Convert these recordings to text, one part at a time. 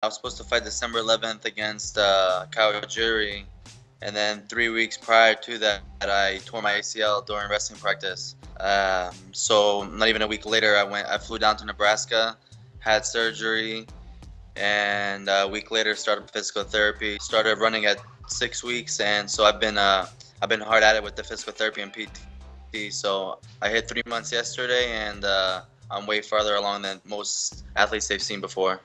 I was supposed to fight December 11th against Kyle Jury, and then 3 weeks prior to that, I tore my ACL during wrestling practice. So not even a week later, I flew down to Nebraska, had surgery, and a week later started physical therapy. Started running at 6 weeks, and so I've been hard at it with the physical therapy and PT. So I hit 3 months yesterday, and I'm way farther along than most athletes they've seen before.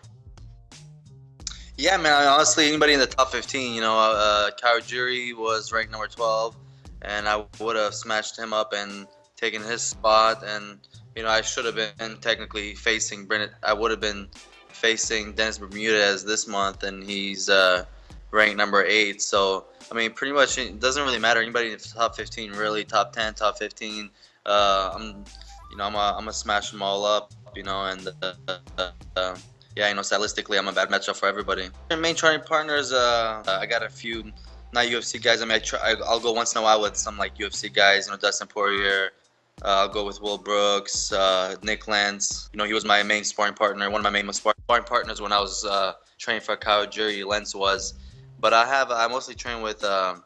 Yeah, man. Honestly, anybody in the top 15, Kawajiri was ranked number 12, and I would have smashed him up and taken his spot. And I should have been technically facing Brennan. I would have been facing Dennis Bermudez this month, and he's ranked number 8. So I mean, pretty much it doesn't really matter. Anybody in the top 15, really, top 10, top 15. I'm, I'm gonna smash them all up. Yeah, stylistically, I'm a bad matchup for everybody. My main training partners, I got a few, not UFC guys. I mean, I'll go once in a while with some like UFC guys. Dustin Poirier. I'll go with Will Brooks, Nick Lentz. He was my main sparring partner, one of my main sparring partners when I was training for Kyle Jury. Lentz was, but I mostly train with up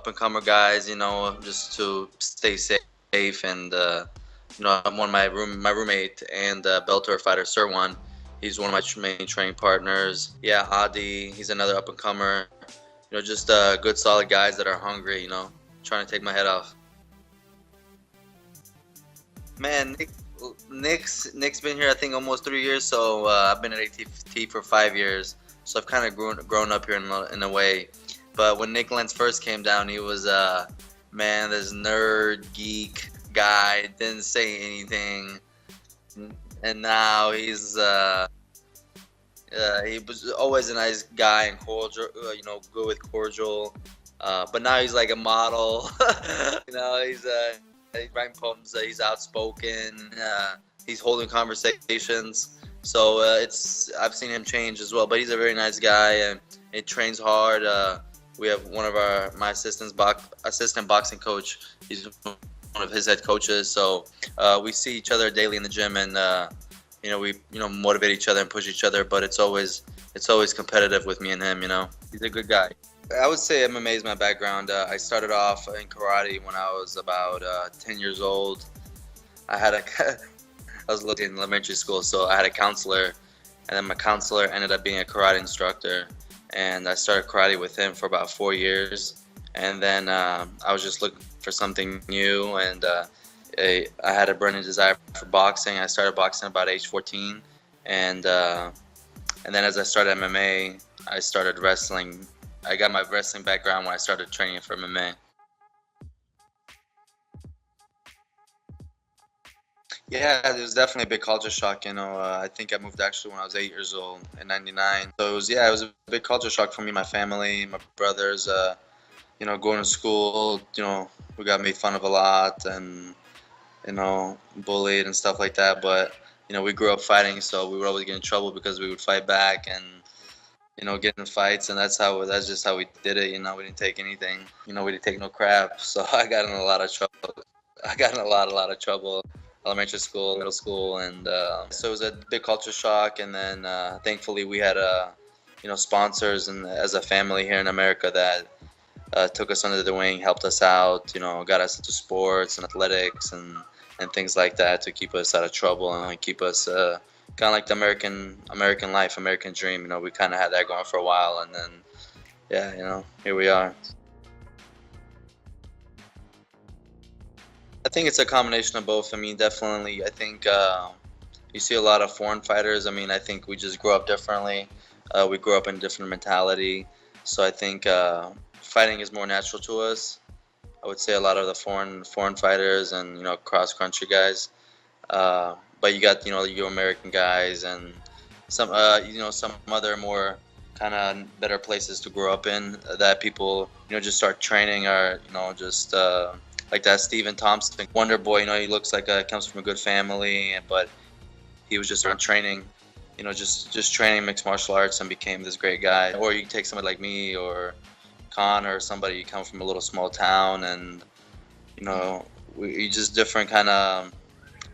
and comer guys. Just to stay safe. And I'm one of my roommate and Bellator fighter Sirwan. He's one of my main training partners. Yeah, Adi, he's another up and comer. Just good, solid guys that are hungry. Trying to take my head off. Man, Nick's been here I think almost 3 years. So I've been at ATT for 5 years. So I've kind of grown up here in a way. But when Nick Lentz first came down, he was man, this nerd geek guy, didn't say anything, and now he was always a nice guy and cordial, good with cordial. But now he's like a model. He's writing poems. He's outspoken. He's holding conversations. So I've seen him change as well. But he's a very nice guy and he trains hard. We have one of my assistant boxing coach. He's one of his head coaches. So we see each other daily in the gym, and we motivate each other and push each other. But it's always competitive with me and him. He's a good guy. I would say MMA is my background. I started off in karate when I was about 10 years old. I had I was looking in elementary school, so I had a counselor, and then my counselor ended up being a karate instructor, and I started karate with him for about 4 years, and then I was just looking for something new, and I had a burning desire for boxing. I started boxing about age 14, and then as I started MMA, I started wrestling. I got my wrestling background when I started training for MMA. Yeah, it was definitely a big culture shock. I think I moved actually when I was 8 years old in '99. So it was a big culture shock for me, my family, my brothers. Going to school. We got made fun of a lot and bullied and stuff like that. But we grew up fighting, so we would always get in trouble because we would fight back and get in fights, and that's just how we did it. We didn't take anything. We didn't take no crap. So I got in a lot of trouble. I got in a lot of trouble. Elementary school, middle school, and so it was a big culture shock. And then thankfully we had sponsors and as a family here in America that took us under the wing, helped us out, got us into sports and athletics and things like that to keep us out of trouble and keep us kind of like the American life, American dream. We kind of had that going for a while, and then yeah, here we are. I think it's a combination of both. I mean, definitely, I think you see a lot of foreign fighters. I mean, I think we just grow up differently. We grew up in a different mentality, so I think fighting is more natural to us. I would say a lot of the foreign fighters and cross country guys. But you got your American guys and some other more kind of better places to grow up in that people just start training or just like that Stephen Thompson Wonder Boy. He looks like comes from a good family, but he was just around training. Just training mixed martial arts and became this great guy. Or you take somebody like me or Khan or somebody, you come from a little small town and we just different kind of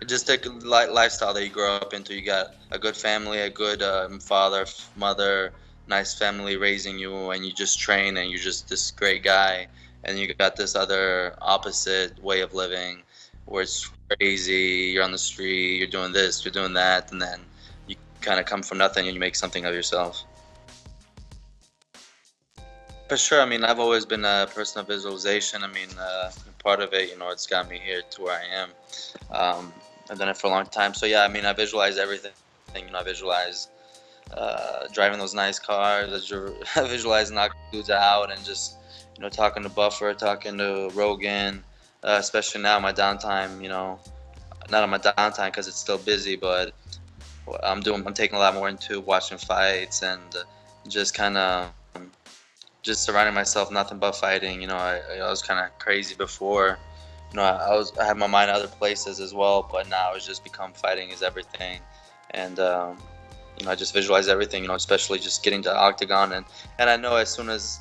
just a lifestyle that you grow up into. You got a good family, a good father, mother, nice family raising you, and you just train, and you're just this great guy. And you got this other opposite way of living, where it's crazy. You're on the street, you're doing this, you're doing that, and then you kind of come from nothing and you make something of yourself. For sure. I mean, I've always been a person of visualization. I mean, part of it, it's got me here to where I am. I've done it for a long time. So yeah, I mean, I visualize everything. I visualize driving those nice cars. I visualize knocking dudes out and just, talking to Buffer, talking to Rogan, especially now my downtime. Not on my downtime because it's still busy, but I'm taking a lot more into watching fights and just kind of just surrounding myself nothing but fighting. I was kind of crazy before. I had my mind other places as well, but now it's just become fighting is everything. And I just visualize everything. Especially just getting to the octagon, and I know as soon as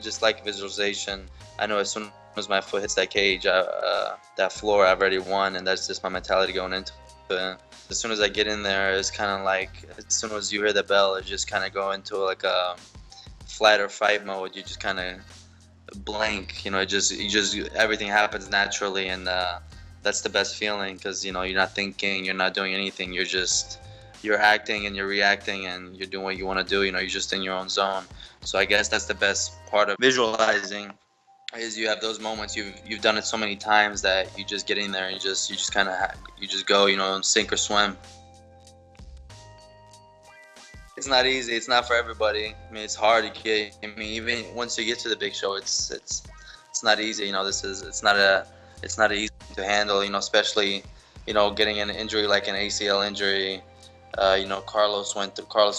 just like visualization, I know as soon as my foot hits that cage, that floor, I've already won, and that's just my mentality going into it. As soon as I get in there, it's kind of like as soon as you hear the bell, it just kind of go into like a flight or fight mode. You just kind of blank. Everything happens naturally, and that's the best feeling because you're not thinking, you're not doing anything. You're acting and you're reacting and you're doing what you want to do. You're just in your own zone. So I guess that's the best part of visualizing is you have those moments. You've done it so many times that you just get in there and you just kind of go, and sink or swim. It's not easy. It's not for everybody. I mean, it's hard to get. I mean, even once you get to the big show, it's not easy. It's not easy to handle. Especially getting an injury like an ACL injury. Carlos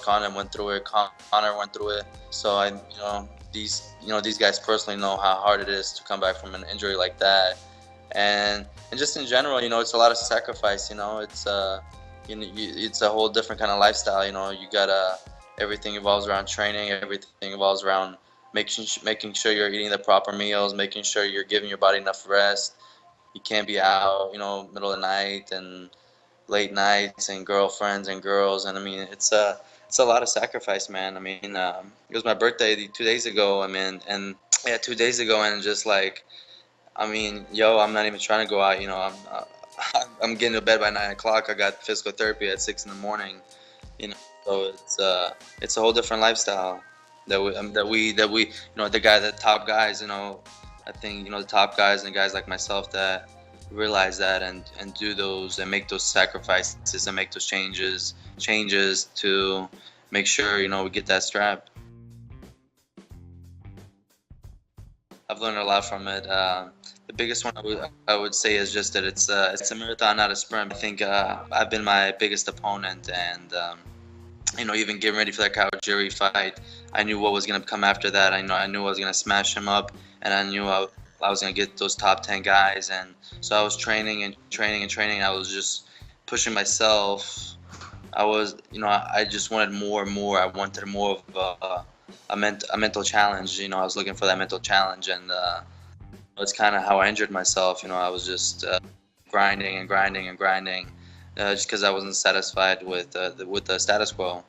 Condit went through it. Connor went through it. So these guys personally know how hard it is to come back from an injury like that, and just in general, it's a lot of sacrifice. It's a whole different kind of lifestyle. You gotta, everything evolves around training. Everything evolves around making sure you're eating the proper meals, making sure you're giving your body enough rest. You can't be out, middle of the night and late nights and girlfriends and girls. And I mean, it's a lot of sacrifice, man. I mean, it was my birthday 2 days ago. I mean, and yeah, 2 days ago, and just like, I mean, I'm not even trying to go out. I'm getting to bed by 9 o'clock. I got physical therapy at 6 in the morning. So it's a whole different lifestyle the top guys. I think the top guys and guys like myself that realize that and do those and make those sacrifices and make those changes to make sure we get that strap. I've learned a lot from it. The biggest one I would say is just that it's a marathon, not a sprint. I think I've been my biggest opponent, and even getting ready for that Kawajiri fight, I knew what was gonna come after that. I knew I was gonna smash him up, and I knew I was gonna get those top 10 guys, and so I was training and training and training. I was just pushing myself. I was, I just wanted more and more. I wanted more of a mental challenge. I was looking for that mental challenge, and it's kind of how I injured myself. I was just grinding and grinding and grinding, just because I wasn't satisfied with the status quo.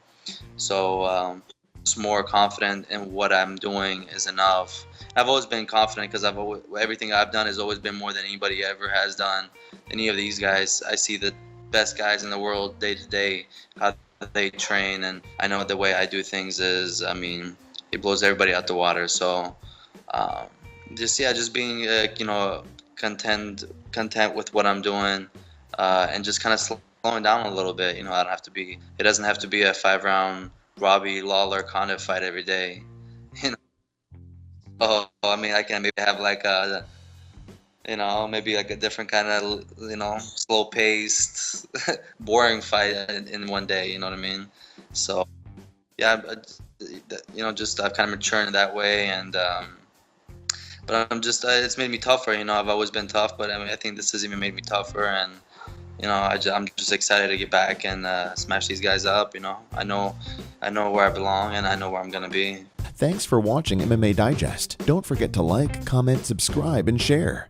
So just more confident in what I'm doing is enough. I've always been confident because everything I've done has always been more than anybody ever has done. Any of these guys, I see the best guys in the world day to day, how they train, and I know the way I do things is, I mean, it blows everybody out the water. So just being content with what I'm doing, and just kind of slowing down a little bit. It doesn't have to be a 5-round Robbie Lawler Condit fight every day. Oh, I mean, I can maybe have like maybe like a different kind of, slow paced, boring fight in one day. You know what I mean? So yeah, just I've kind of matured in that way, and but I'm just it's made me tougher. I've always been tough, but I mean, I think this has even made me tougher, and I'm just excited to get back and smash these guys up. I know where I belong, and I know where I'm gonna be. Thanks for watching MMA Digest. Don't forget to like, comment, subscribe, and share.